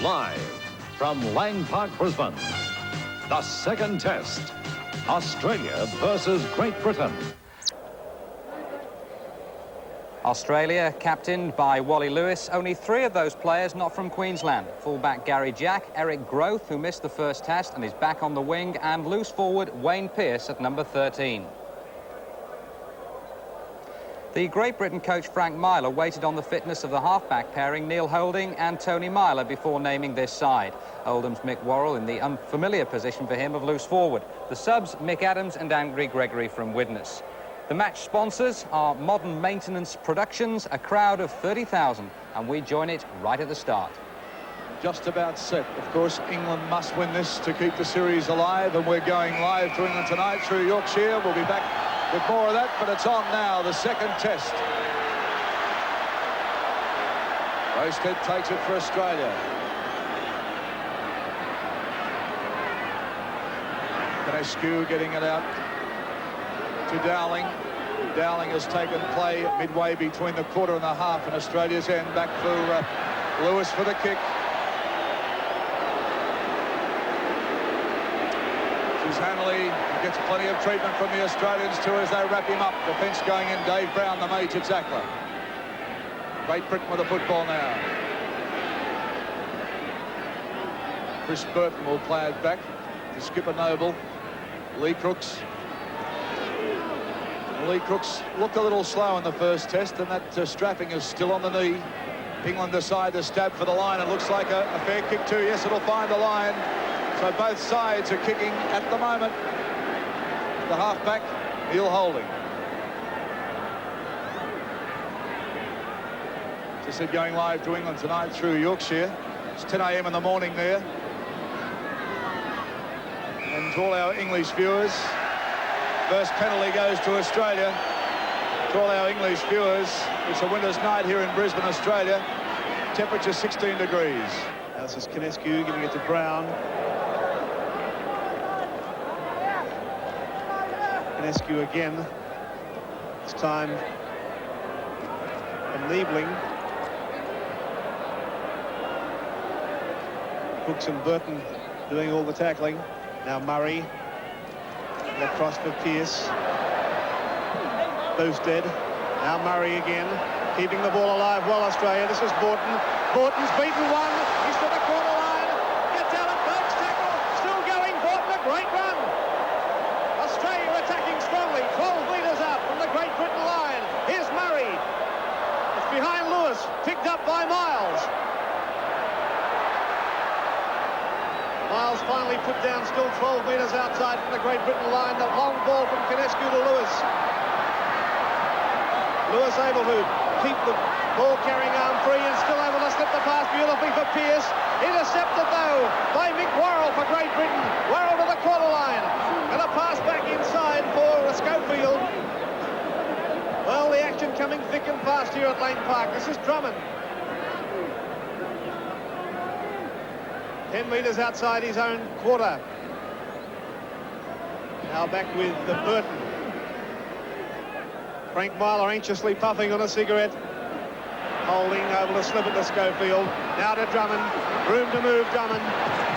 Live from Lang Park, Brisbane, the second test, Australia versus Great Britain. Australia, captained by Wally Lewis. Only 3 of those players not from Queensland. Fullback Gary Jack, Eric Groth, who missed the first test and is back on the wing, and loose forward Wayne Pearce at number 13. The Great Britain coach Frank Myler waited on the fitness of the halfback pairing Neil Holding and Tony Myler before naming this side. Oldham's Mick Worrell in the unfamiliar position for him of loose forward. The subs, Mick Adams and Angry Gregory from Widnes. The match sponsors are Modern Maintenance Productions, a crowd of 30,000, and we join it right at the start. Just about set. Of course, England must win this to keep the series alive, and we're going live to England tonight through Yorkshire. We'll be back with more of that, but it's on now, the second test. Rosted takes it for Australia. Canescu getting it out to Dowling. Dowling has taken play midway between the quarter and the half in Australia's end. Back for Lewis for the kick. Hanley gets plenty of treatment from the Australians too as they wrap him up. Defence going in, Dave Brown, the major tackler. Great Britain with the football now. Chris Burton will play it back to Skipper Noble. Lee Crooks. Lee Crooks looked a little slow in the first test, and that strapping is still on the knee. England decide to stab for the line. It looks like a fair kick too. Yes, it'll find the line. So both sides are kicking at the moment. The halfback, Neil Holding. As I said, going live to England tonight through Yorkshire. It's 10 a.m. in the morning there. And to all our English viewers, first penalty goes to Australia. To all our English viewers, it's a winter's night here in Brisbane, Australia. Temperature 16 degrees. Now this is Canescu giving it to Brown. Canescu again, this time enabling Brooks and Burton doing all the tackling. Now Murray, the cross for Pearce. Boosted. Now Murray again, keeping the ball alive well, Australia. This is Borton. Borton's beaten one. He's to the corner line. Gets out of Burke's tackle. Still going. Borton, a great run. Australia attacking strongly, 12 metres out from the Great Britain line. Here's Murray. It's behind Lewis, picked up by Miles. Miles finally put down, still 12 metres outside from the Great Britain line. The long ball from Canescu to Lewis. Lewis able to keep the ball carrying arm free and still able to slip the pass beautifully for Pearce. Intercepted though by Mick Worrell for Great Britain. Worrell to the quarter line. And a pass back inside for Schofield. Well, the action coming thick and fast here at Lang Park. This is Drummond. 10 metres outside his own quarter. Now back with the Burton. Frank Myler anxiously puffing on a cigarette. Holding, able to slip it to Schofield. Now to Drummond. Room to move Drummond.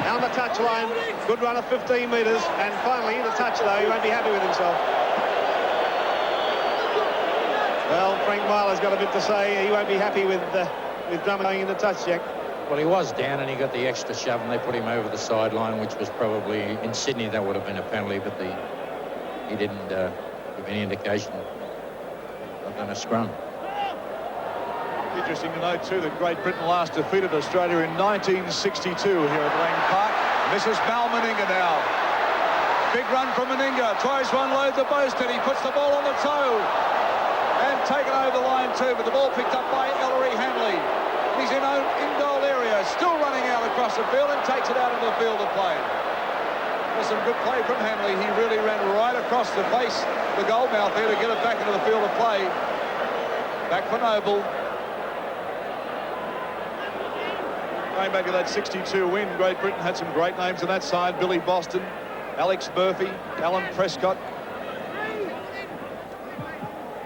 Down the touchline. Good run of 15 metres. And finally the touch though. He won't be happy with himself. Well, Frank Myler's got a bit to say. He won't be happy with Drummond going in the touch, Jack. Well, he was down and he got the extra shove and they put him over the sideline, which was probably, in Sydney, that would have been a penalty, but he didn't give any indication of a scrum. Interesting to note, too, that Great Britain last defeated Australia in 1962 here at Lang Park. This is Mal Meninga now. Big run from Meninga. Tries one, load the Boasted. He puts the ball on the toe. And taken over the line, too, but the ball picked up by Ellery Hanley. He's in goal area, still running out across the field and takes it out of the field of play. There's some good play from Hanley. He really ran right across the face, the goal mouth there to get it back into the field of play. Back for Noble. Going back to that 62 win, Great Britain had some great names on that side. Billy Boston, Alex Murphy, Alan Prescott.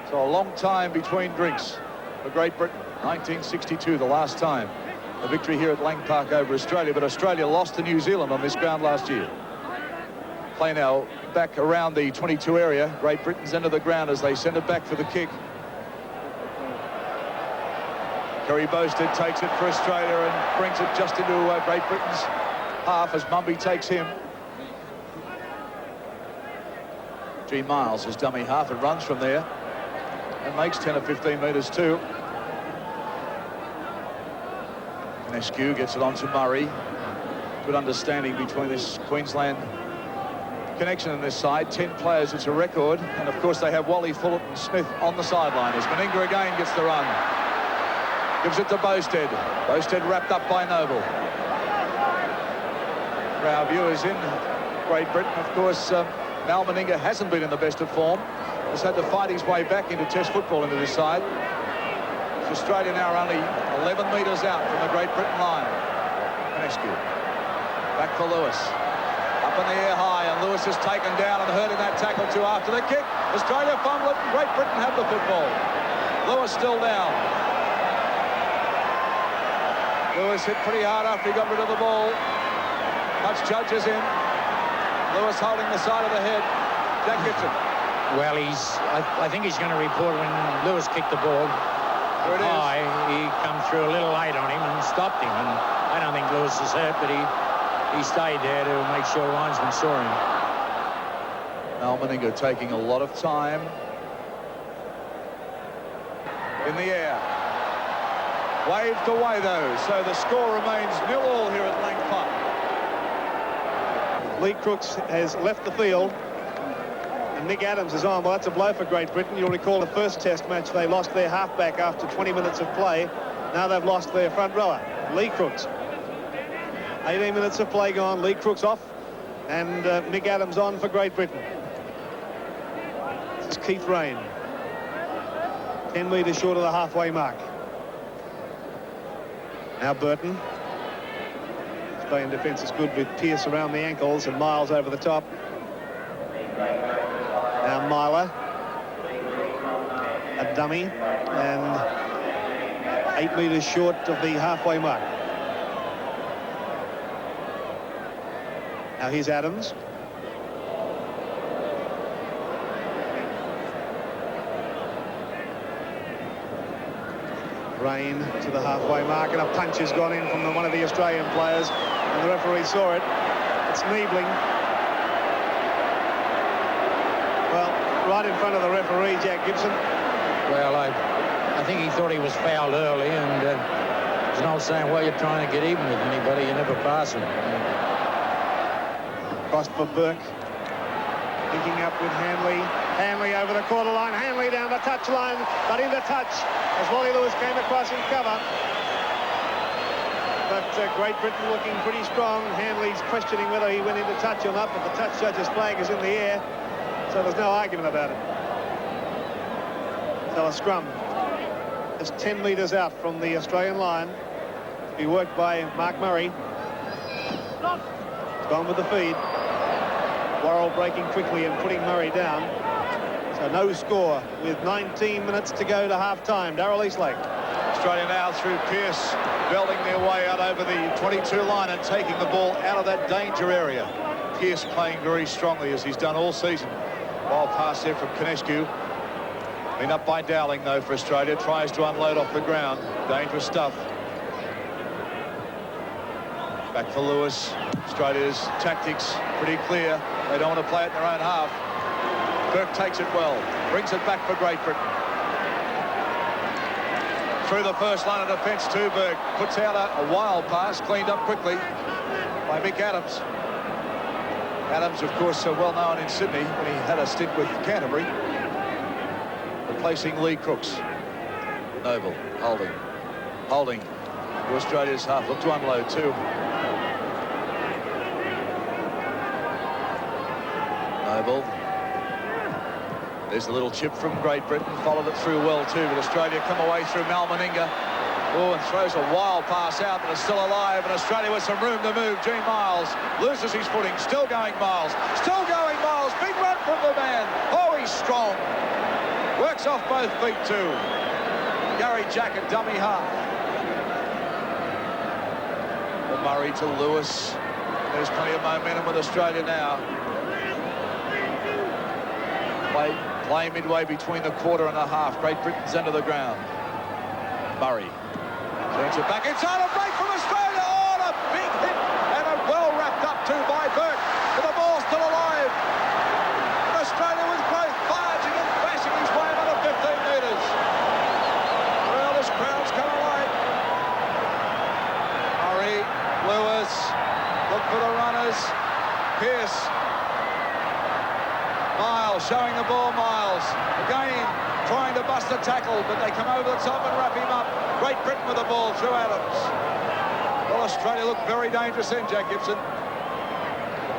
So a long time between drinks for Great Britain. 1962, the last time. a victory here at Lang Park over Australia, but Australia lost to New Zealand on this ground last year. Play now back around the 22 area. Great Britain's end of the ground as they send it back for the kick. Kerry Bosted takes it for Australia and brings it just into Great Britain's half as Mumby takes him. G. Miles is dummy half and runs from there and makes 10 or 15 metres too. Nescu gets it on to Murray. Good understanding between this Queensland connection on this side. 10 players, it's a record. And of course they have Wally, Fullerton, Smith on the sideline as Meninga again gets the run. Gives it to Bosted. Bosted wrapped up by Noble. For our viewers in Great Britain, of course, Mal Meninga hasn't been in the best of form. Has had to fight his way back into Test football into this side. Australia now are only 11 metres out from the Great Britain line. Nescu. Back for Lewis. Up in the air high, and Lewis is taken down and hurt in that tackle too after the kick. Australia fumble it, and Great Britain have the football. Lewis still down. Lewis hit pretty hard after he got rid of the ball. Much judges in. Lewis holding the side of the head. Jack Gibson. Well, I think he's going to report when Lewis kicked the ball high. He come through a little late on him and stopped him. And I don't think Lewis is hurt, but he stayed there to make sure linesmen saw him. Mal Meninga taking a lot of time. In the air. Waved away though, so the score remains 0-0 here at Lang Park. Lee Crooks has left the field and Nick Adams is on. Well, that's a blow for Great Britain. You'll recall the first test match, they lost their halfback after 20 minutes of play. Now they've lost their front rower, Lee Crooks. 18 minutes of play gone, Lee Crooks off and Nick Adams on for Great Britain. This is Keith Rain, 10 metres short of the halfway mark. Now Burton. Australian defence is good with Pearce around the ankles and Miles over the top. Now Myler, a dummy, and 8 metres short of the halfway mark. Now here's Adams. Rain to the halfway mark, and a punch has gone in from one of the Australian players, and the referee saw it. It's Niebling. Well, right in front of the referee, Jack Gibson. Well, I think he thought he was fouled early, and there's an old saying, well, you're trying to get even with anybody, you never pass him. Crossed for Burke. Linking up with Hanley. Hanley over the quarter line. Hanley down the touchline, but into touch as Wally Lewis came across in cover. But Great Britain looking pretty strong. Hanley's questioning whether he went into touch or not, but the touch judge's flag is in the air, so there's no argument about it. So a scrum is 10 metres out from the Australian line to be worked by Mark Murray. It's gone with the feed. Worrell breaking quickly and putting Murray down. So no score with 19 minutes to go to half-time. Darryl Eastlake. Australia now through Pearce, belting their way out over the 22 line and taking the ball out of that danger area. Pearce playing very strongly as he's done all season. Wild pass there from Konescu. Been up by Dowling though for Australia. Tries to unload off the ground. Dangerous stuff. Back for Lewis. Australia's tactics pretty clear. They don't want to play it in their own half. Burke takes it well. Brings it back for Great Britain. Through the first line of defence too, Burke. Puts out a wild pass, cleaned up quickly by Mick Adams. Adams, of course, well known in Sydney when he had a stint with Canterbury. Replacing Lee Crooks. Noble, Holding. Holding to Australia's half. Look to unload too. Noble. There's a little chip from Great Britain. Followed it through well too, but Australia come away through Mal Meninga. Oh, and throws a wild pass out, but it's still alive. And Australia with some room to move. Gene Miles loses his footing. Still going Miles. Still going Miles. Big run from the man. Oh, he's strong. Works off both feet too. Gary Jack at dummy half. Murray to Lewis. There's plenty of momentum with Australia now. Play midway between the quarter and a half. Great Britain's end of the ground. Murray turns it back inside, a break from Australia. Oh, and a big hit and a well wrapped up too by Burke. But the ball's still alive. And Australia with growth, barging and bashing his way another 15 metres. Well, this crowd's come alive. Murray, Lewis, look for the runners. Pearce. Miles showing the ball, Miles. Again, trying to bust the tackle, but they come over the top and wrap him up. Great Britain with the ball through Adams. Well, Australia looked very dangerous in, Jack Gibson.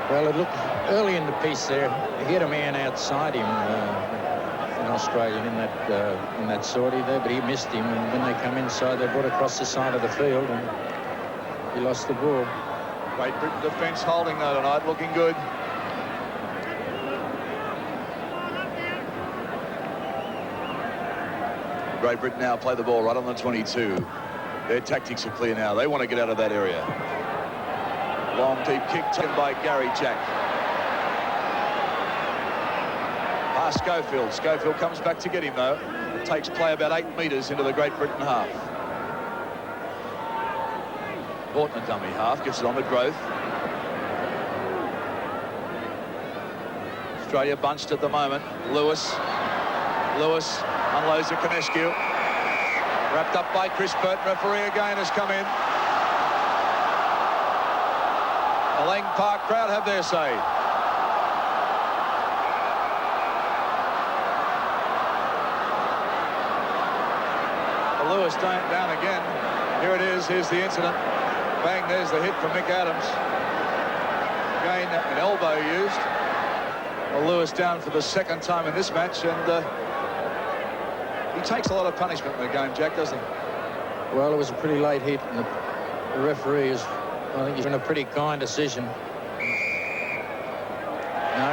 Well, it looked early in the piece there. He had a man outside him, an Australian in that sortie there, but he missed him. And when they come inside, they brought across the side of the field, and he lost the ball. Great Britain defence holding though tonight, looking good. Great Britain now play the ball right on the 22. Their tactics are clear now. They want to get out of that area. Long deep kick taken by Gary Jack. Past Schofield. Schofield comes back to get him though. It takes play about 8 metres into the Great Britain half. Horton, a dummy half, gets it on the growth. Australia bunched at the moment. Lewis unloads the Konescu. Wrapped up by Chris Burton. Referee again has come in. The Lang Park crowd have their say. Lewis down again. Here it is. Here's the incident. Bang, there's the hit from Mick Adams. Again, an elbow used. Well, Lewis down for the second time in this match, and he takes a lot of punishment in the game, Jack, doesn't he? Well, it was a pretty late hit, and the referee is, I think he's in a pretty kind decision. No,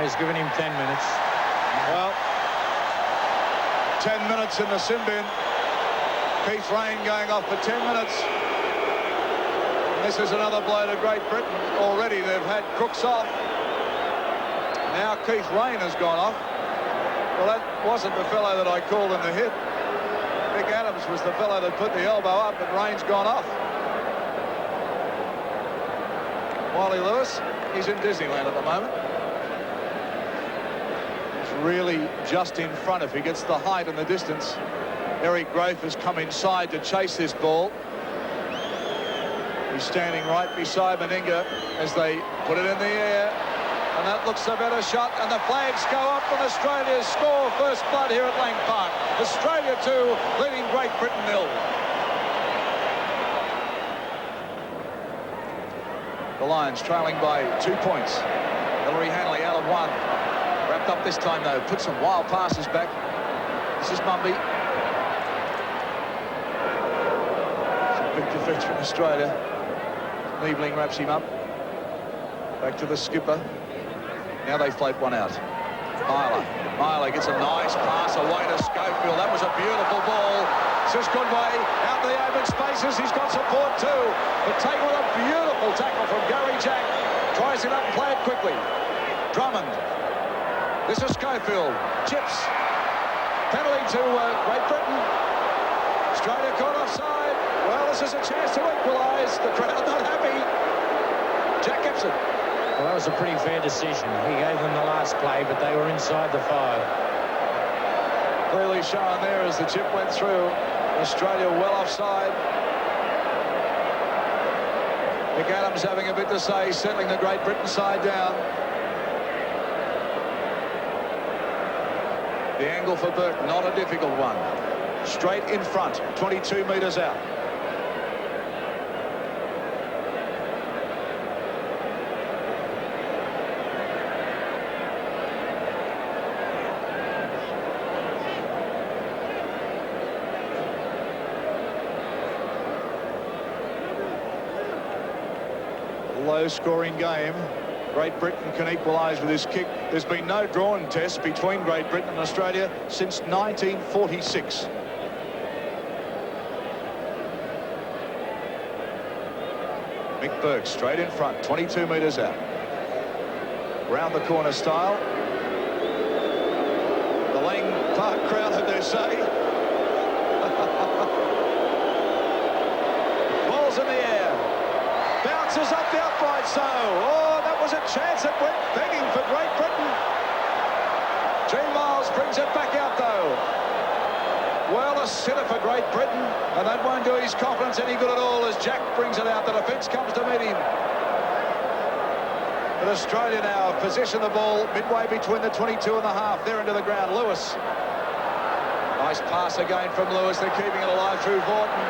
he's given him 10 minutes. Well, 10 minutes in the sin bin. Keith Rain going off for 10 minutes. And this is another blow to Great Britain. Already they've had Crooks off. Now Keith Rain has gone off. Well, that wasn't the fellow that I called in the hit. Mick Adams was the fellow that put the elbow up, but Rain's gone off. Wally Lewis, he's in Disneyland at the moment. He's really just in front if he gets the height and the distance. Eric Grafe has come inside to chase this ball. He's standing right beside Meninga as they put it in the air. And that looks a better shot, and the flags go up, and Australia score first blood here at Lang Park. Australia 2, leading Great Britain 0. The Lions trailing by 2 points. Hillary Hanley out of 1. Wrapped up this time, though. Put some wild passes back. This is Mumby. Big defence from Australia. Niebling wraps him up. Back to the skipper. Now they float one out. Myler gets a nice pass away to Schofield. That was a beautiful ball. This is Goodway out the open spaces. He's got support too. But taken with a beautiful tackle from Gary Jack. Tries it up and play it quickly. Drummond. This is Schofield. Chips. Penalty to Great Britain. Australia caught offside. Well, this is a chance to equalise. The crowd not happy. Jack Gibson. Well, that was a pretty fair decision. He gave them the last play, but they were inside the 5. Clearly shown there as the chip went through. Australia well offside. Mick Adams having a bit to say, settling the Great Britain side down. The angle for Burke, not a difficult one. Straight in front, 22 metres out. Low-scoring game. Great Britain can equalise with his kick. There's been no drawn test between Great Britain and Australia since 1946. Mick Burke straight in front, 22 metres out. Round the corner style. The Lang Park crowd, I do say. Ball's in the air. Bounces up the upright, so. Oh, that was a chance. It went begging for Great Britain. Gene Miles brings it back out, though. Well, a sitter for Great Britain, and that won't do his confidence any good at all as Jack brings it out. The defence comes to meet him. But Australia now position the ball midway between the 22 and the half. They're into the ground. Lewis. Nice pass again from Lewis. They're keeping it alive through Vaughton.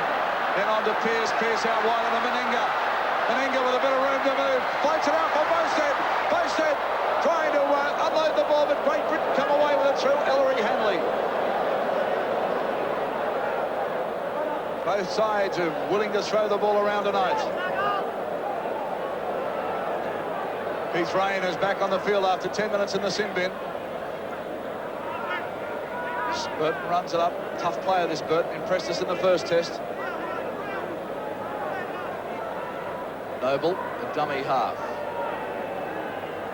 Then on to Pearce. Pearce out wide on the Meninga. Meninga with a bit of room to move. Floats it out for Boustead. Boustead trying to unload the ball, but Great Britain come away with it through Ellery Hanley. Both sides are willing to throw the ball around tonight. Keith Rain is back on the field after 10 minutes in the sin bin. Burton runs it up. Tough player, this Burton. Impressed us in the first test. Noble, a dummy half.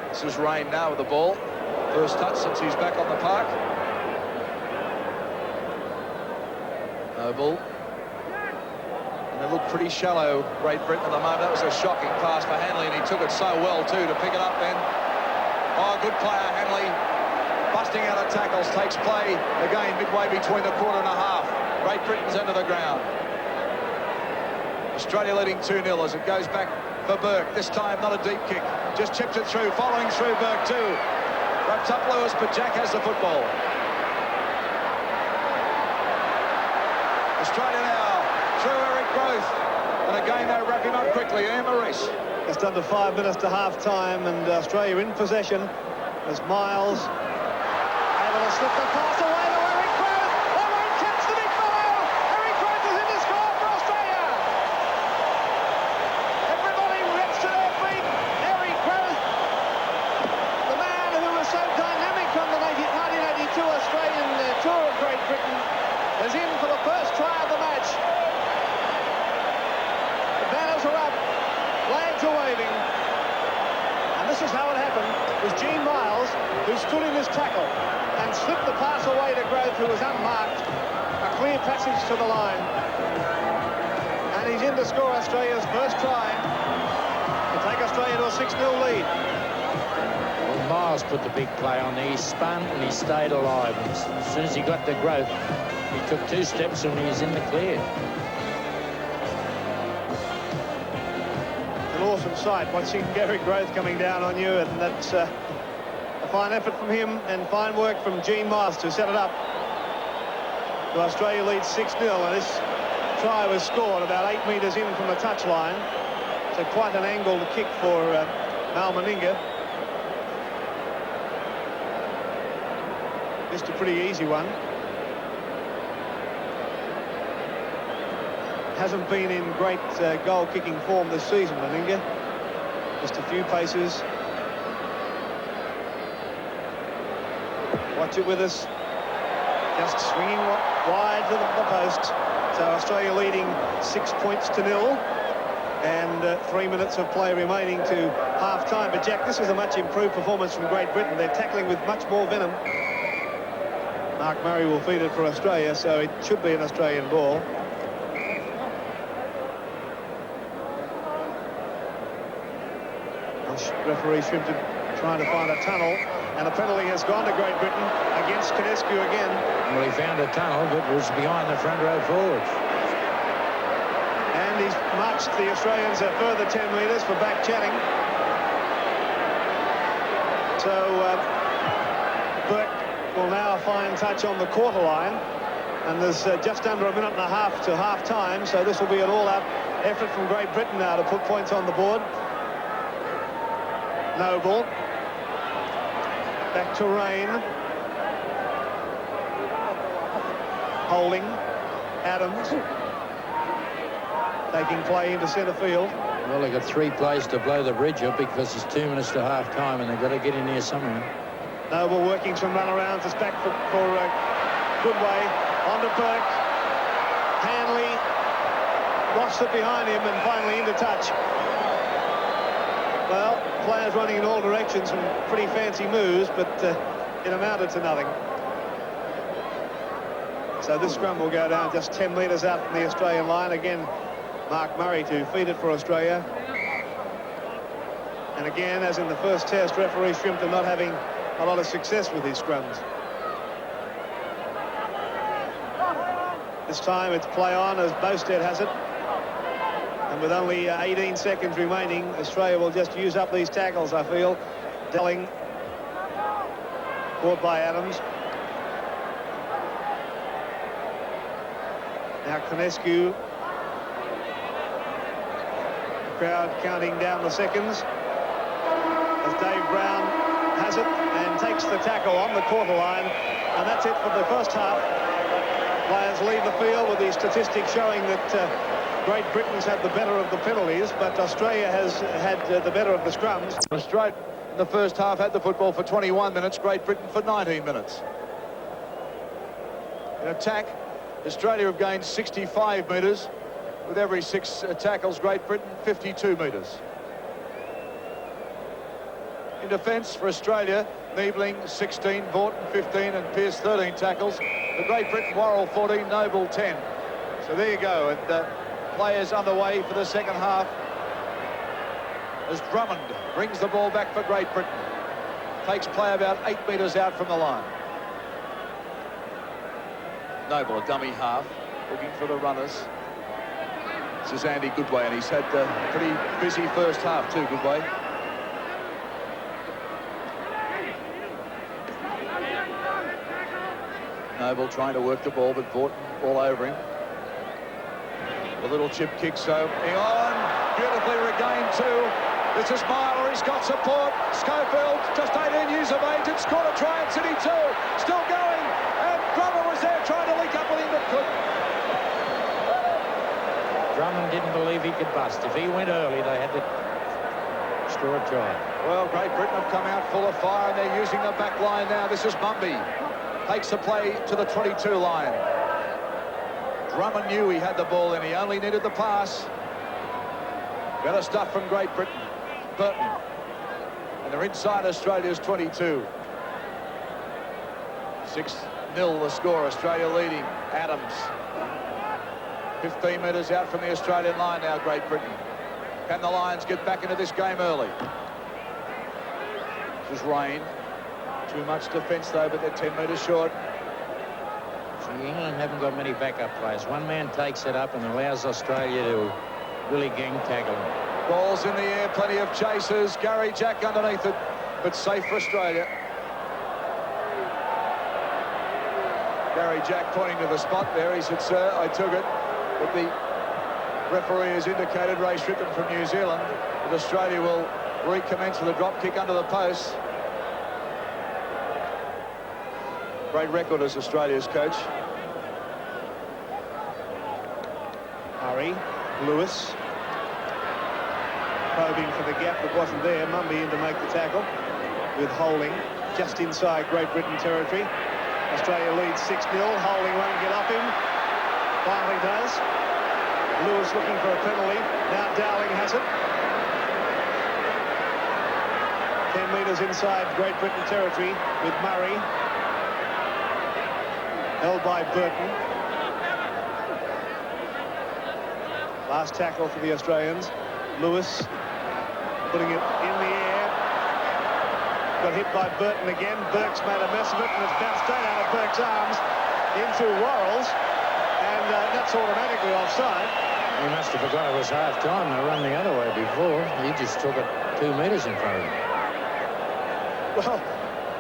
This is Rain now with the ball. First touch since he's back on the park. Noble. And they look pretty shallow, Great Britain at the moment. That was a shocking pass for Hanley, and he took it so well, too, to pick it up then. Oh, good player, Hanley. Busting out of tackles, takes play again midway between the quarter and a half. Great Britain's into the ground. Australia leading 2-0 as it goes back for Burke. This time not a deep kick, just chips it through, following through Burke too. Wraps up Lewis, but Jack has the football. Australia now through Eric Growth, and again they wrap him up quickly. Ian Maurice. Just under 5 minutes to half-time, and Australia in possession as Miles able to slip the pass away to Eric Growth. They won't catch the big fellow. Eric Growth is in to score for Australia. Everybody rips to their feet. Eric Growth, the man who was so dynamic on the 1982 Australian Tour of Great Britain, is in for the first try of the match. The banners are up, flags are waving, and this is how it happened. It was Gene Miles who stood in his tackle and slipped the pass away to Growth, who was unmarked. A clear passage to the line, and he's in to score Australia's first try to take Australia to a 6-0 lead. Well, Miles put the big play on there. He spun and he stayed alive. And as soon as he got to Growth, he took 2 steps and he was in the clear. An awesome sight watching Gary Growth coming down on you, and that's a fine effort from him and fine work from Gene Miles to set it up. So Australia leads 6-0, and this try was scored about 8 metres in from the touchline. So quite an angle to kick for Mal Meninga. Just a pretty easy one. Hasn't been in great goal-kicking form this season, Meninga. Just a few paces. Watch it with us. Just swinging wide to the post. So Australia leading 6 points to 0. And 3 minutes of play remaining to half-time. But, Jack, this is a much improved performance from Great Britain. They're tackling with much more venom. Mark Murray will feed it for Australia, so it should be an Australian ball. Referee Shrimpton trying to find a tunnel, and the penalty has gone to Great Britain against Cadescu again. Well, he found a tunnel that was behind the front row forwards. And he's marched the Australians a further 10 metres for back Channing. So Burke will now find touch on the quarter line, and there's just under a minute and a half to half-time, so this will be an all-out effort from Great Britain now to put points on the board. Noble. Back to Rain. Holding. Adams. Taking play into centre field. Well, they've got 3 plays to blow the bridge up because it's 2 minutes to half-time and they've got to get in there somewhere. Noble working some run-arounds. It's back for Goodway. On to Burke. Hanley. Watched it behind him and finally into touch. Well, players running in all directions, some pretty fancy moves, but it amounted to nothing. So this scrum will go down just 10 metres out from the Australian line. Again, Mark Murray to feed it for Australia. And again, as in the first test, referee Shrimpton not having a lot of success with his scrums. This time it's play on as Boustead has it. And with only 18 seconds remaining, Australia will just use up these tackles, I feel. Delling, caught by Adams. Now Konescu. The crowd counting down the seconds. As Dave Brown has it and takes the tackle on the quarter line. And that's it for the first half. Players leave the field with the statistics showing that Great Britain's had the better of the penalties, but Australia has had the better of the scrums. Australia in the first half had the football for 21 minutes, Great Britain for 19 minutes. In attack, Australia have gained 65 metres. With every 6 tackles, Great Britain 52 metres. In defence for Australia, Niebling 16, Vaughton 15 and Pearce 13 tackles. For Great Britain, Worrell 14, Noble 10. So there you go, and players underway for the second half as Drummond brings the ball back for Great Britain. Takes play about 8 metres out from the line. Noble, a dummy half, looking for the runners. This is Andy Goodway, and he's had a pretty busy first half too, Goodway. Noble trying to work the ball, but Vaughton all over him. A little chip kick, so hang on, beautifully regained too. This is Myler, he's got support. Schofield, just 18 years of age, and scored a try at City 2. Still going, and Drummond was there trying to link up with him, but couldn't. Drummond didn't believe he could bust. If he went early, they had to score a try. Well, Great Britain have come out full of fire, and they're using the back line now. This is Mumby. Takes the play to the 22 line. Drummond knew he had the ball and he only needed the pass. Better stuff from Great Britain. Burton. And they're inside Australia's 22. 6-0 the score, Australia leading. Adams. 15 metres out from the Australian line now, Great Britain. Can the Lions get back into this game early? This is Rain. Too much defence though, but they're 10 metres short. See, England haven't got many backup players. One man takes it up and allows Australia to really gang tackle him. Balls in the air, plenty of chasers. Gary Jack underneath it, but safe for Australia. Gary Jack pointing to the spot there. He said, "Sir, I took it." But the referee has indicated, Ray Strickland from New Zealand, that Australia will recommence with a drop kick under the post. Great record as Australia's coach. Murray, Lewis. Probing for the gap that wasn't there. Mumby in to make the tackle with Holding just inside Great Britain territory. Australia leads 6-0. Holding won't get up him. Finally does. Lewis looking for a penalty. Now Dowling has it. 10 metres inside Great Britain territory with Murray. Held by Burton. Last tackle for the Australians. Lewis putting it in the air. Got hit by Burton again. Burke's made a mess of it, and it's bounced straight out of Burke's arms into Worrell's, and that's automatically offside. He must have forgot it was half-time. They run the other way before. He just took it 2 metres in front of him. Well,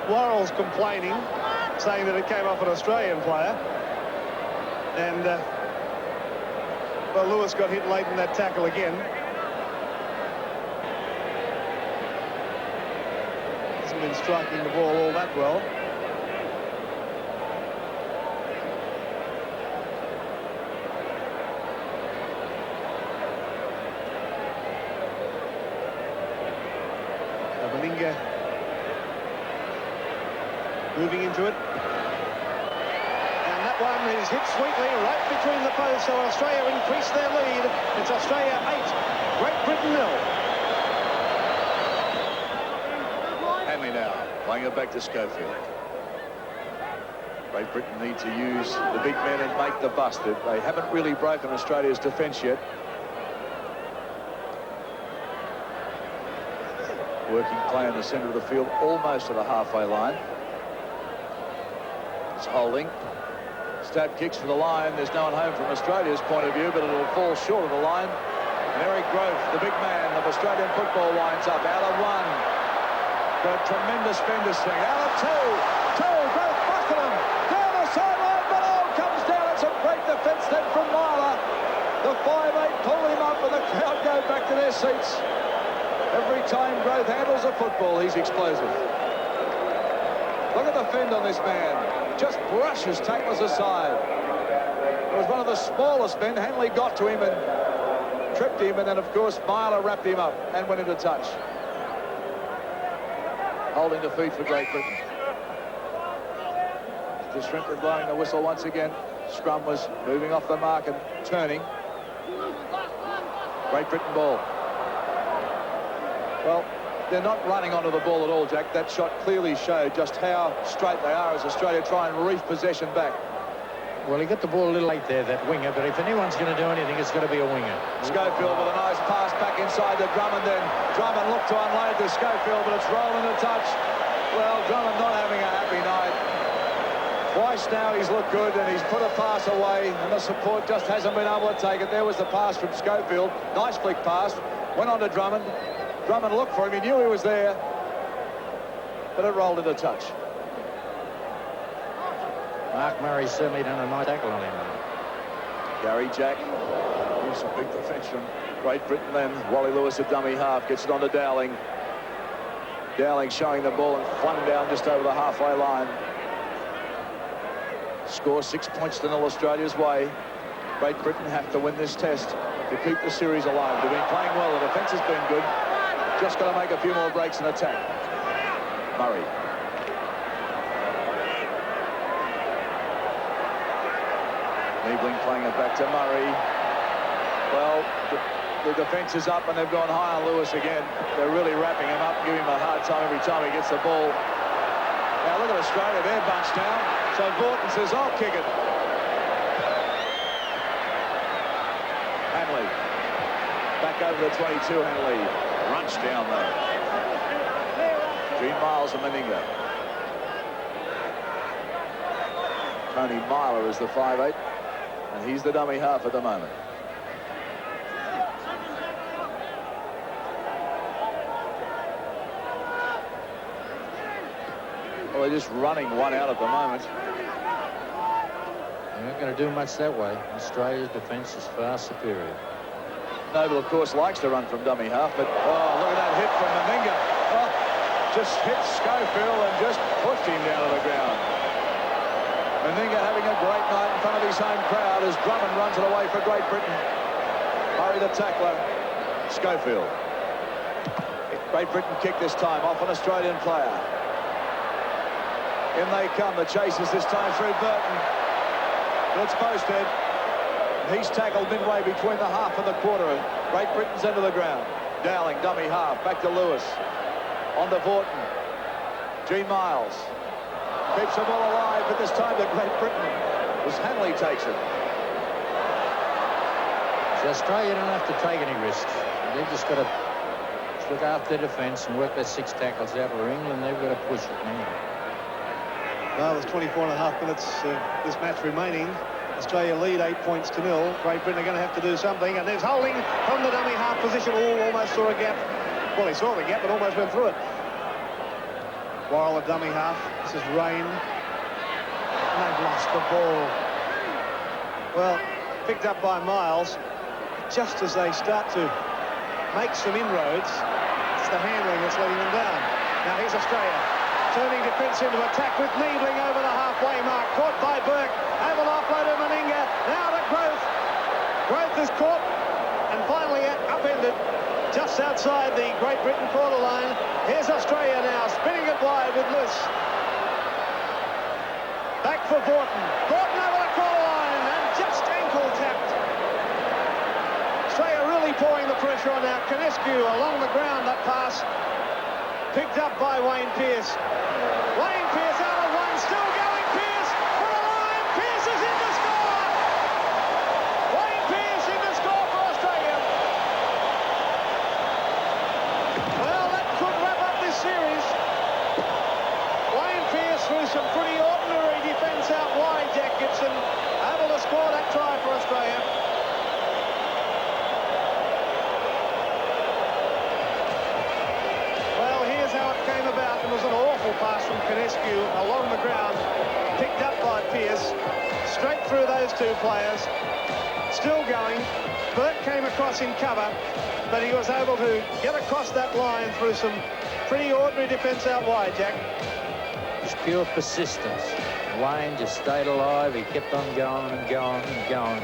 Worrell's complaining, saying that it came off an Australian player, and well, Lewis got hit late in that tackle again. Hasn't been striking the ball all that well. Meninga moving into it. And that one is hit sweetly right between the posts, so Australia increase their lead. It's Australia 8, Great Britain 0. Playing it back to Schofield. Great Britain need to use the big men and make the bust. They haven't really broken Australia's defence yet. Working play in the centre of the field, almost to the halfway line. It's Holding. Stab kicks for the line. There's no one home from Australia's point of view, but it'll fall short of the line. And Eric Grove, the big man of Australian football, winds up out of one. Got a tremendous fender swing. Out of two. Grove busted him. Down the sideline, but comes down. It's a great defence then from Myler. The 5'8" pull him up and the crowd go back to their seats. Every time Grove handles a football, he's explosive. Look at the fend on this man. Just brushes tacklers aside. It was one of the smallest men. Hanley got to him and tripped him, and then, of course, Myler wrapped him up and went into touch. Holding the feet for Great Britain. De Shrimplin blowing the whistle once again. Scrum was moving off the mark and turning. Great Britain ball. Well, they're not running onto the ball at all, Jack. That shot clearly showed just how straight they are as Australia try and reef possession back. Well, he got the ball a little late there, that winger, but if anyone's going to do anything, it's going to be a winger. Schofield with a nice pass back inside to Drummond, then Drummond looked to unload to Schofield, but it's rolling a touch. Well, Drummond not having a happy night. Twice now he's looked good, and he's put a pass away, and the support just hasn't been able to take it. There was the pass from Schofield. Nice flick pass. Went on to Drummond. Drummond looked for him. He knew he was there, but it rolled into touch. Mark Murray's certainly done a nice tackle on him. Gary Jack. Here's some big defence from Great Britain then. Wally Lewis, a dummy half, gets it on to Dowling. Dowling showing the ball and flung down just over the halfway line. Score 6 points to 0 Australia's way. Great Britain have to win this test to keep the series alive. They've been playing well. The defence has been good. Just got to make a few more breaks and attack. Murray. Niebling playing it back to Murray. Well, the defence is up and they've gone high on Lewis again. They're really wrapping him up, giving him a hard time every time he gets the ball. Now look at Australia, they're bunched down. So Vaughton says, I'll kick it. Hanley. Back over the 22, Hanley. Runched down though. Gene Miles and Meninga. Tony Myler is the 5'8", and he's the dummy half at the moment. Well, they're just running one out at the moment. They're not going to do much that way. Australia's defence is far superior. Noble, of course, likes to run from dummy half, but look at that hit from Meninga. Oh, just hit Schofield and just pushed him down to the ground. Meninga having a great night in front of his home crowd as Drummond runs it away for Great Britain. Murray the tackler. Schofield. Great Britain kick this time off an Australian player. In they come, the chasers this time through Burton. It's posted. He's tackled midway between the half and the quarter. Great Britain's into the ground. Dowling, dummy half, back to Lewis. On to Vaughton. Gene Miles. Keeps the ball alive, but this time to Great Britain as Hanley takes it. So Australia don't have to take any risks. They've just got to look after their defence and work their 6 tackles out. For England, they've got to push it now. Well, there's 24 and a half minutes of this match remaining. Australia lead 8 points to 0. Great Britain are going to have to do something, and there's Holding from the dummy half position. Almost saw a gap. Well, he saw the gap, but almost went through it. Worrell, a dummy half. This is Rain. And they've lost the ball. Well, picked up by Miles. Just as they start to make some inroads, it's the handling that's letting them down. Now here's Australia. Turning defence into attack with Niebling over the halfway mark. Caught by Burke. Over the offload to Meninga. Now to Growth. Growth is caught and finally upended just outside the Great Britain quarter line. Here's Australia now, spinning it wide with Luce. Back for Vaughton. Vaughton over the quarter line and just ankle tapped. Australia really pouring the pressure on now. Canescu along the ground, that pass. Picked up by Wayne Pearce. Wayne Pearce out of one, still going. Pearce for a line. Pearce is in to score. Wayne Pearce in to score for Australia. Well, that could wrap up this series. Wayne Pearce through some pretty ordinary defence out wide. Jack Gibson able to score that try for Australia. Well, here's how it came about. It was an awful pass from Conescu along the ground, picked up by Pearce, straight through those two players, still going. Burke came across in cover, but he was able to get across that line through some pretty ordinary defence out wide, Jack. Just pure persistence. Wayne just stayed alive. He kept on going and going and going.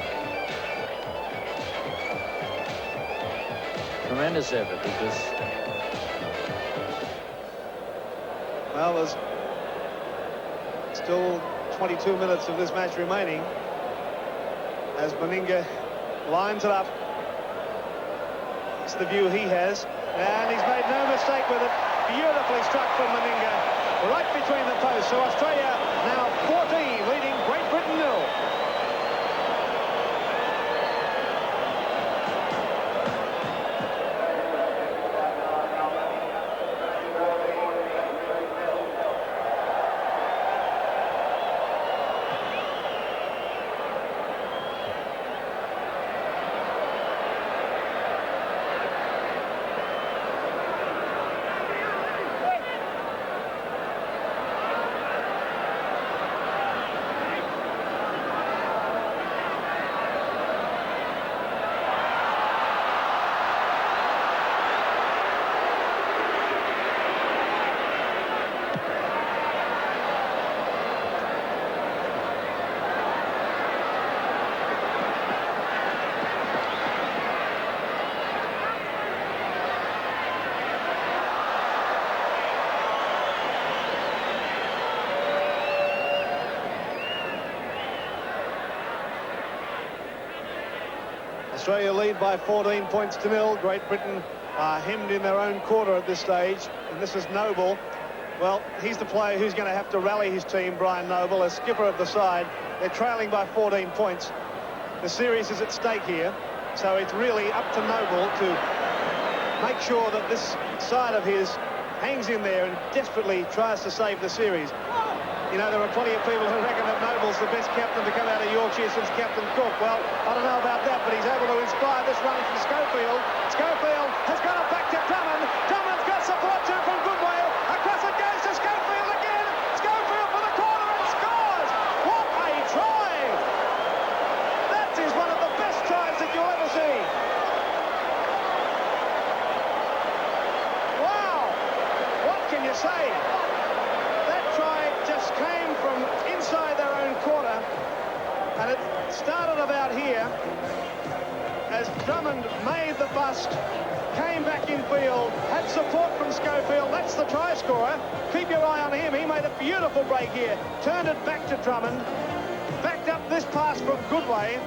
Tremendous effort because... Well, there's still 22 minutes of this match remaining as Meninga lines it up. It's the view he has, and he's made no mistake with it. Beautifully struck from Meninga. Right between the posts. So Australia now 14, leading Great Britain 0. Australia lead by 14 points to 0. Great Britain are hemmed in their own quarter at this stage, and this is Noble. Well, he's the player who's going to have to rally his team, Brian Noble, as skipper of the side. They're trailing by 14 points. The series is at stake here, so it's really up to Noble to make sure that this side of his hangs in there and desperately tries to save the series. You know, there are plenty of people who reckon that Noble's the best captain to come out of Yorkshire since Captain Cook. Well, I don't know about that, but he's able to inspire this run from Schofield. Schofield has got it back to Drummond. Drummond's got support too from Goodway. Across it goes to Schofield again. Schofield for the corner and scores. What a try! That is one of the best tries that you'll ever see. Wow! What can you say? Came from inside their own quarter, and it started about here as Drummond made the bust, came back in field, had support from Schofield. That's the try scorer. Keep your eye on him. He made a beautiful break here, turned it back to Drummond, backed up this pass from Goodway,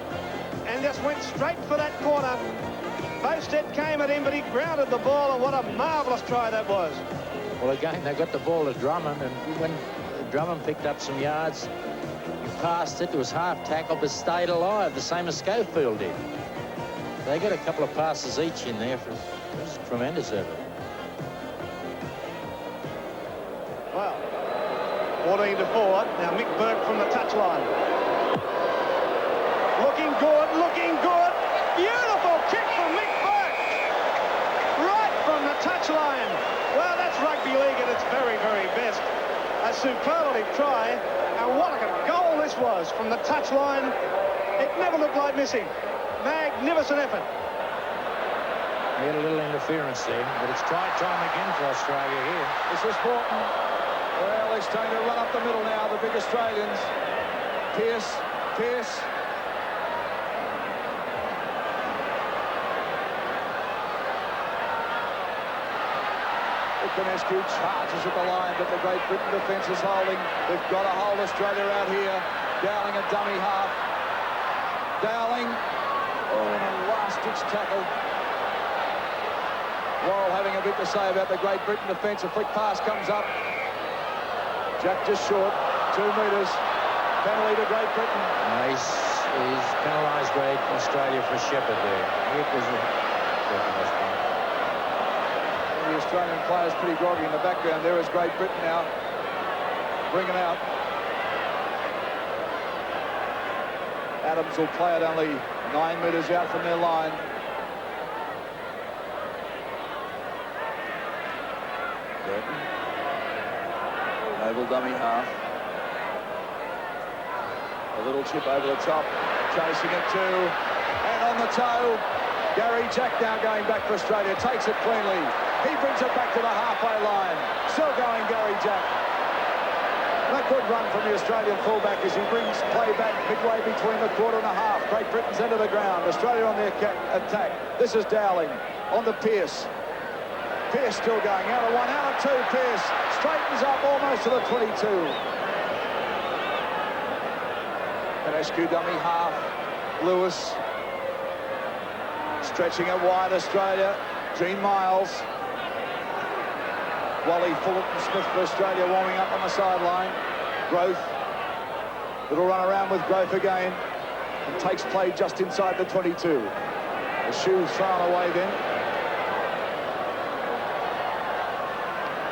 and just went straight for that corner. Bowstead came at him, but he grounded the ball, and what a marvellous try that was. Well, again, they got the ball to Drummond, and when Drummond picked up some yards, he passed it, it was half tackle, but stayed alive, the same as Schofield did. They got a couple of passes each in there. It was a tremendous effort. Well, 14-4. Now Mick Burke from the touchline. Looking good, looking good. Beautiful kick from Mick Burke. Right from the touchline. Well, that's rugby league at its very, very best. A superlative try, and what a goal this was from the touchline. It never looked like missing. Magnificent effort. He had a little interference there, but it's try time again for Australia here. This is Morton. Well, he's trying to run up the middle now, the big Australians. Pearce. Conescu charges at the line that the Great Britain defence is holding. They've got to hold Australia out here. Dowling a dummy half. Dowling, oh, and a last-ditch tackle. Worrell having a bit to say about the Great Britain defence. A flick pass comes up. Jack just short, 2 metres. Penalty to Great Britain. He's penalised Great Australia for Shepherd there. It was The Australian players pretty groggy in the background. There is Great Britain now. Bring it out. Adams will play it only 9 metres out from their line. Burton. Oval dummy half. A little chip over the top. Chasing it too. And on the toe. Gary Jack now going back for Australia. Takes it cleanly. He brings it back to the halfway line. Still going Gary Jack. And a good run from the Australian fullback as he brings play back midway between the quarter and a half. Great Britain's into the ground. Australia on the attack. This is Dowling on the Pearce. Pearce still going. Out of 1, out of 2. Pearce straightens up almost to the 22. Penescu dummy half. Lewis stretching it wide. Australia. Gene Miles. Wally Fullerton Smith for Australia warming up on the sideline. Growth. Little run around with Growth again. And takes play just inside the 22. The shoe thrown away then.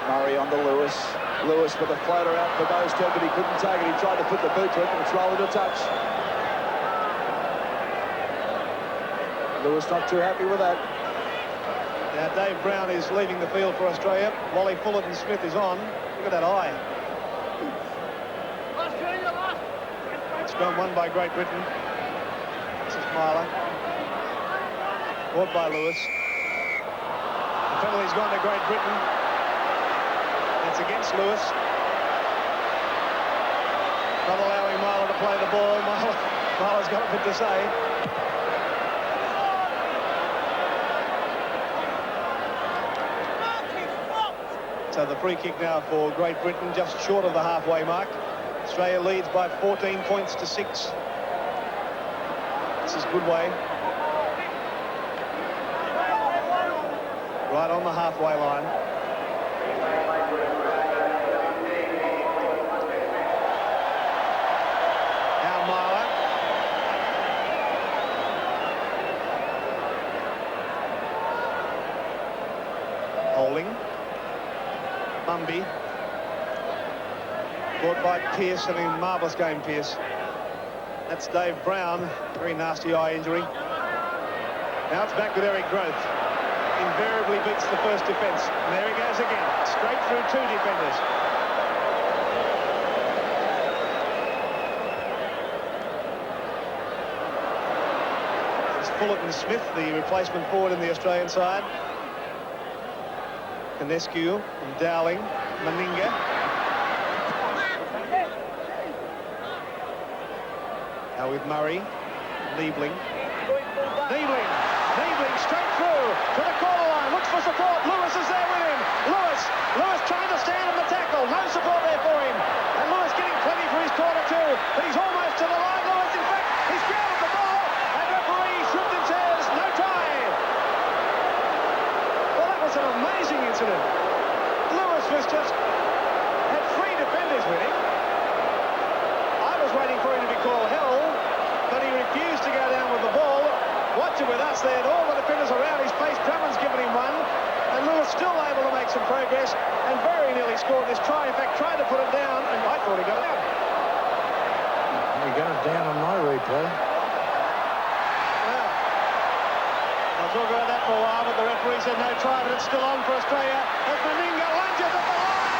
Murray on to Lewis. Lewis with a floater out for Bowstead, but he couldn't take it. He tried to put the boot to it, but it's rolled to touch. Lewis not too happy with that. Now Dave Brown is leaving the field for Australia. Wally Fullerton Smith is on. Look at that eye. Scrum won by Great Britain. This is Myler. Caught by Lewis. The penalty's gone to Great Britain. It's against Lewis. Not allowing Myler to play the ball. Myler's got a bit to say. So the free kick now for Great Britain, just short of the halfway mark. Australia leads by 14 points to 6. This is Goodway. Right on the halfway line. Now Myler. Holding. Mumby. Caught by Pearce, having a marvellous game, Pearce. That's Dave Brown, very nasty eye injury. Now it's back with Eric Growth. Invariably beats the first defence. And there he goes again, straight through 2 defenders. It's Fullerton Smith, the replacement forward in the Australian side. Penescu and Dowling, Meninga. Now with Murray, Niebling. Niebling straight through to the corner line, looks for support. Lewis is there with him. Lewis trying to stand in the tackle. No support there for him. And Lewis getting plenty for his corner too. But he's almost to the line. Lewis, in fact, he's grounded the ball. And referee shrugged and says, no try. Well, that was an amazing incident. Lewis was just had 3 defenders with him. I was waiting for him to be called held, but he refused to go down with the ball. Watch it with us there. All the defenders around his face. Drummond's given him one, and Lewis still able to make some progress and very nearly scored this try. In fact, tried to put it down, and I thought he got it out. He got it down on my replay. I'll talk about that for a while, but the referee said no try, but it's still on for Australia. As Meninga lunges at the line.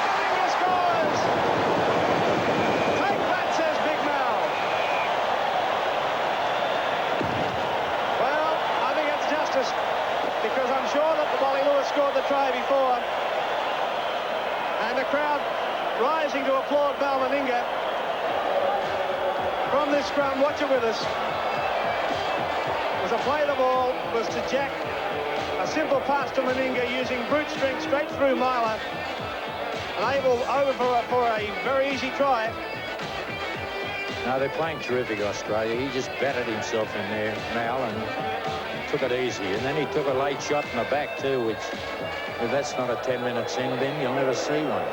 Meninga scores! Take that, says Big Mal. Well, I think it's justice, because I'm sure that Wally Lewis scored the try before. And the crowd rising to applaud Mal Meninga. From this scrum, watch it with us. Was a play the ball, was to Jack. A simple pass to Meninga using brute strength straight through Myler. And able over for a very easy try. No, they're playing terrific, Australia. He just battered himself in there, Mal, and took it easy. And then he took a late shot in the back too, which, if that's not a 10-minute sin bin, you'll never see one.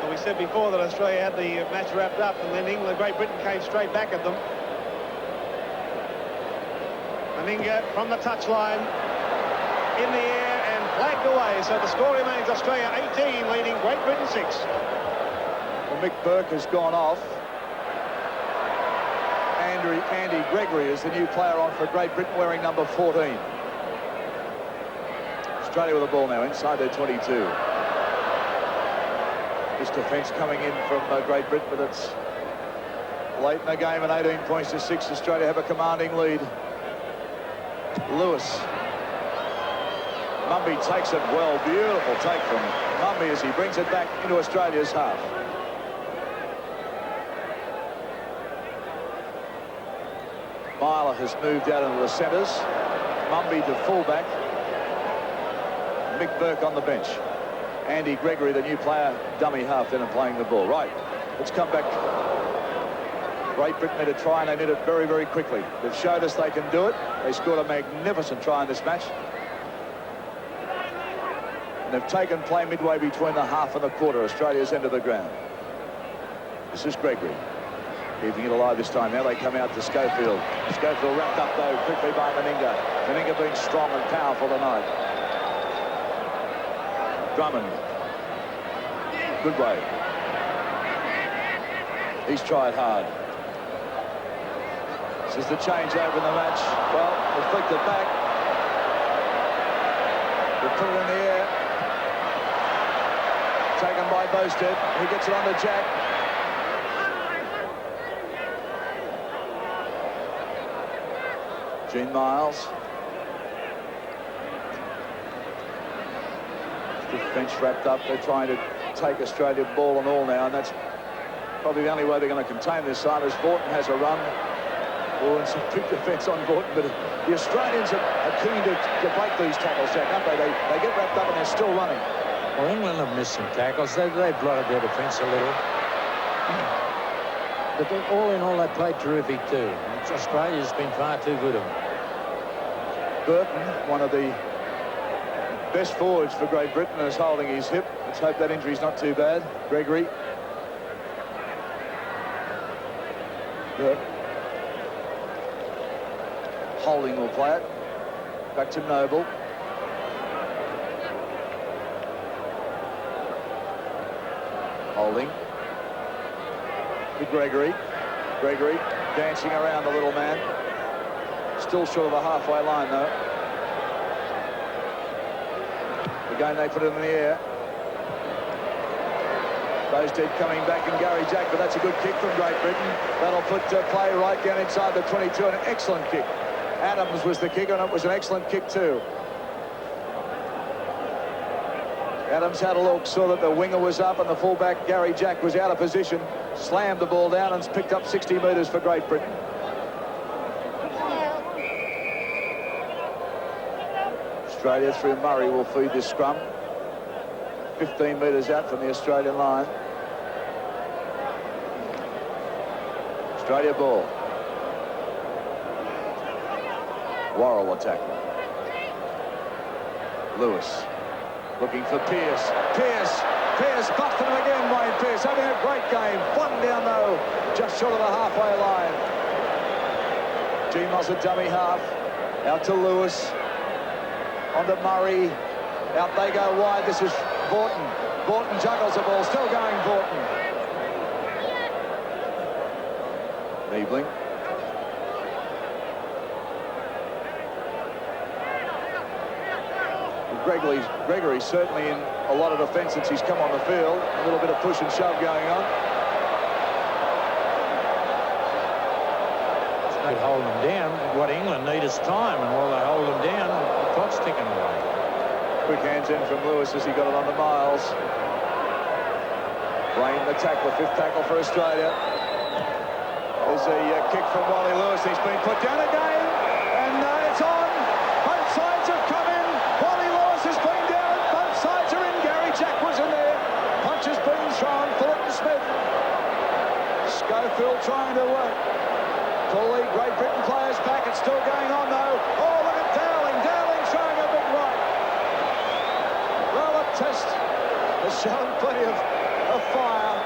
Well, we said before that Australia had the match wrapped up, and then England, Great Britain came straight back at them. Meninga from the touchline, in the air and flagged away. So the score remains Australia 18, leading Great Britain 6. Well, Mick Burke has gone off. Andy Gregory is the new player on for Great Britain, wearing number 14. Australia with the ball now inside their 22. This defence coming in from Great Britain, but it's late in the game and 18 points to 6. Australia have a commanding lead. Lewis. Mumby takes it well. Beautiful take from Mumby as he brings it back into Australia's half. Myler has moved out into the centres. Mumby to fullback. Mick Burke on the bench. Andy Gregory, the new player, dummy half, then and playing the ball. Right, let's come back. Great Britain need a try, and they need it very, very quickly. They've showed us they can do it. They scored a magnificent try in this match. And they've taken play midway between the half and the quarter, Australia's end of the ground. This is Gregory. Keeping it alive this time. Now they come out to Schofield. Schofield wrapped up, though, quickly by Meninga. Meninga being strong and powerful tonight. Drummond. Good way. He's tried hard. This is the changeover in the match. Well, they flicked it back. They put it in the air. Taken by Bosted. He gets it on to Jack. Gene Miles. The bench wrapped up. They're trying to take Australia ball and all now, and that's probably the only way they're going to contain this side as Vaughton has a run. Oh, and some big defence on Vaughton, but the Australians are keen to break these tackles, Jack, aren't they? They get wrapped up and they're still running. Well, England have missed some tackles. They've blotted their defence a little. But all in all, they played terrific too. Australia's been far too good of them. Burton, one of the best forwards for Great Britain, is holding his hip. Let's hope that injury's not too bad. Gregory. Burton. Holding will play it. Back to Noble. Holding. To Gregory. Gregory dancing around the little man. Still short of the halfway line, though. Again, they put it in the air. Bosted coming back, and Gary Jack, but that's a good kick from Great Britain. That'll put play right down inside the 22, and an excellent kick. Adams was the kicker, and it was an excellent kick too. Adams had a look, saw that the winger was up, and the fullback, Gary Jack, was out of position, slammed the ball down, and picked up 60 metres for Great Britain. Australia through Murray will feed this scrum. 15 metres out from the Australian line. Australia ball. Worrell attack. Lewis looking for Pearce. Pearce buffed him again. Wayne Pearce having a great game. One down though, just short of the halfway line. G-Moss a dummy half. Out to Lewis. On to Murray. Out they go wide. This is Vaughton. Vaughton juggles the ball. Still going Vaughton. Niebling. Gregory's certainly in a lot of defence since he's come on the field. A little bit of push and shove going on. They'd hold them down. What England need is time, and while they hold them down, the clock's ticking away. Quick hands in from Lewis as he got it on to Miles. Blaine the tackle, fifth tackle for Australia. There's a kick from Wally Lewis. He's been put down again, and it's on. Both sides have come in. Wally Lewis has been down. Both sides are in. Gary Jack was in there. Punch has been thrown. Thornton Smith. Schofield trying to work. Tully Great Britain players back. It's still going on, though. Oh, look at Dowling. Dowling showing a big right. Well, the test has shown plenty of fire.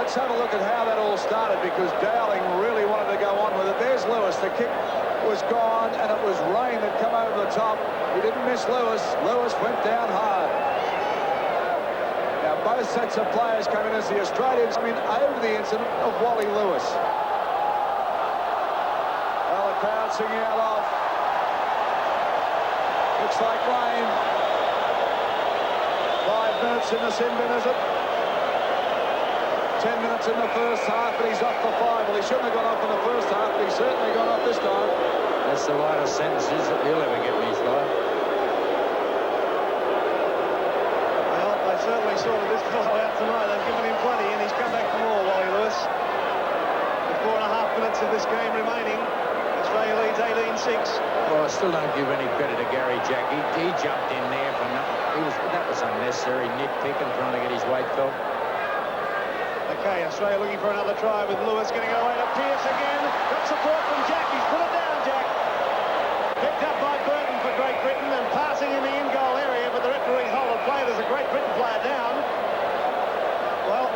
Let's have a look at how that all started, because Dowling really wanted to go on with it. There's Lewis. The kick was gone, and it was rain that come over the top. He didn't miss Lewis. Lewis went down hard. Now, both sets of players come in as the Australians come in over the incident of Wally Lewis. Well, the crowd singing out off. Looks like rain. 5 minutes in the sin bin, is it? 10 minutes in the first half, but he's off for 5. Well, he shouldn't have gone off in the first half, but he's certainly gone off this time. That's the lightest sentences that he'll ever get in his life. Well, they certainly sorted this fellow out tonight. They've given him plenty, and he's come back for more, Wally Lewis. With 4.5 minutes of this game remaining, Australia leads 18-6. Well, I still don't give any credit to Gary Jack. He jumped in there for nothing. That was unnecessary nitpicking, trying to get his weight felt. Okay, Australia looking for another try with Lewis getting away to Pearce again. Got support from Jack. He's put it down, Jack. Picked up by Burton for Great Britain and passing in the in-goal area, but the referee's hold of play. There's a Great Britain player down. Well,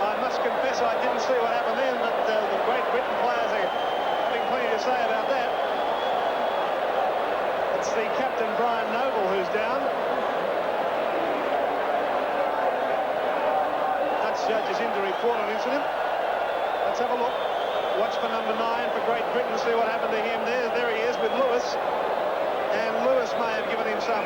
I must confess I didn't see what happened then, but the Great Britain players are having plenty to say about that. It's the captain, Brian Noble, who's down. Judges in to report on incident. Let's have a look. Watch for number 9 for Great Britain to see what happened to him. There he is with Lewis. And Lewis may have given him some.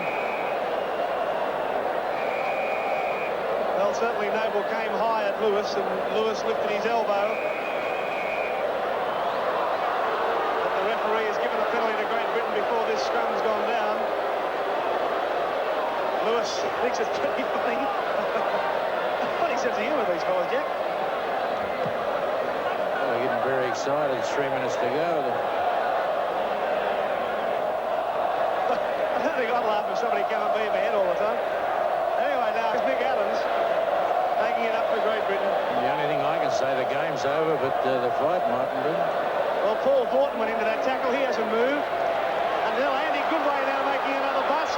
Well, certainly Noble came high at Lewis, and Lewis lifted his elbow. But the referee has given a penalty to Great Britain before this scrum's gone down. Lewis thinks it's pretty funny. Sense of humour, these fellas, Jack. Well, they're getting very excited. It's 3 minutes to go. I don't think I'd laugh if somebody came and beat my head all the time. Anyway, now it's Nick Adams taking it up for Great Britain. The only thing I can say, the game's over, but the fight mightn't be. Well, Paul Vorton went into that tackle. He hasn't moved. And now Andy Goodway now making another bust.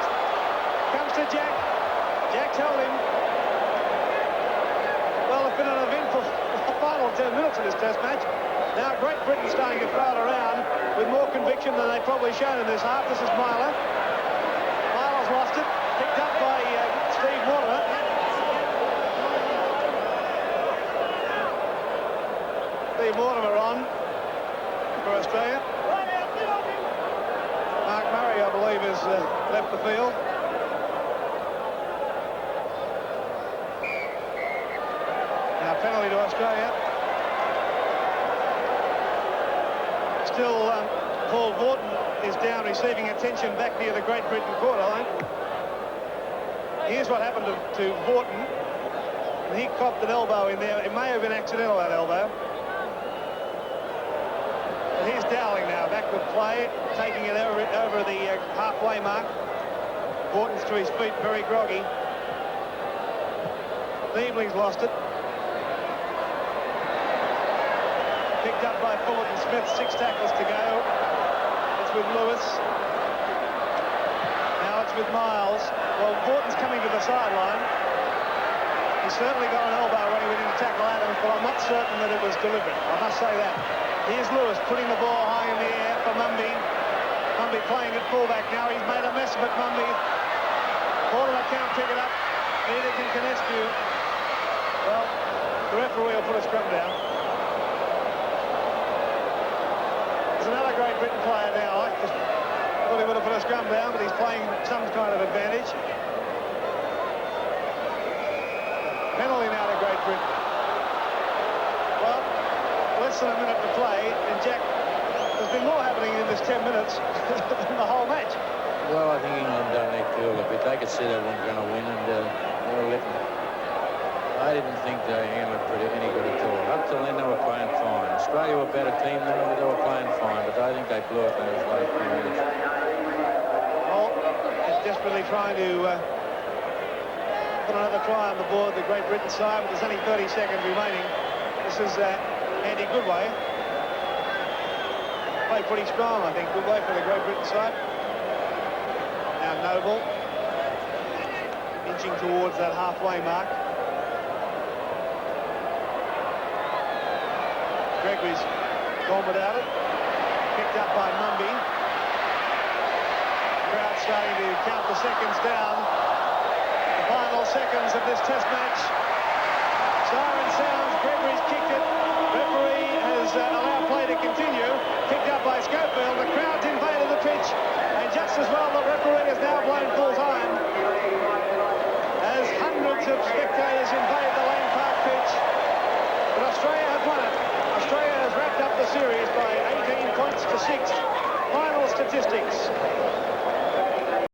Comes to Jack. Jack's held him. Well, it's been an eventful final 10 minutes of this test match. Now Great Britain starting to throw it around with more conviction than they've probably shown in this half. This is Myler. Myler's lost it. Picked up by Steve Mortimer. Steve Mortimer on for Australia. Mark Murray, I believe, has left the field. Penalty to Australia. Still, Paul Vorton is down receiving attention back near the Great Britain quarter line. Here's what happened to Vorton. And he copped an elbow in there. It may have been accidental, that elbow. And here's Dowling now, back with play, taking it over the halfway mark. Vorton's to his feet, very groggy. Thiebling's lost it. Picked up by Fullerton Smith, 6 tackles to go. It's with Lewis. Now it's with Miles. Well, Vorton's coming to the sideline. He certainly got an elbow when he went in to tackle Adams, but I'm not certain that it was deliberate. I must say that. Here's Lewis putting the ball high in the air for Mumby. Mumby playing at fullback now. He's made a mess of it, Mumby. Mortimer can't pick it up. Neither can Canescu. Well, the referee will put a scrum down. Another Great Britain player now. I thought he would have put a scrum down, but he's playing some kind of advantage. Penalty now to Great Britain. Well, less than a minute to play, and Jack, there's been more happening in this 10 minutes than the whole match. Well, I think England done their field a bit. They could see they weren't going to win, and they were letting. I didn't think they handled any good at all. Up till then, they were playing fine. Australia were a better team than them, but they were playing fine. But I think they blew it in those last few minutes. Well, it's desperately trying to put another try on the board, the Great Britain side, but there's only 30 seconds remaining. The this is Andy Goodway. Played pretty strong, I think, Goodway for the Great Britain side. Now Noble, inching towards that halfway mark. Gregory's gone without it. Picked up by Mumby. Crowd starting to count the seconds down. The final seconds of this test match. Siren sounds, Gregory's kicked it. Referee has allowed play to continue. Picked up by Schofield. The crowd's invaded the pitch. And just as well, the referee has now blown full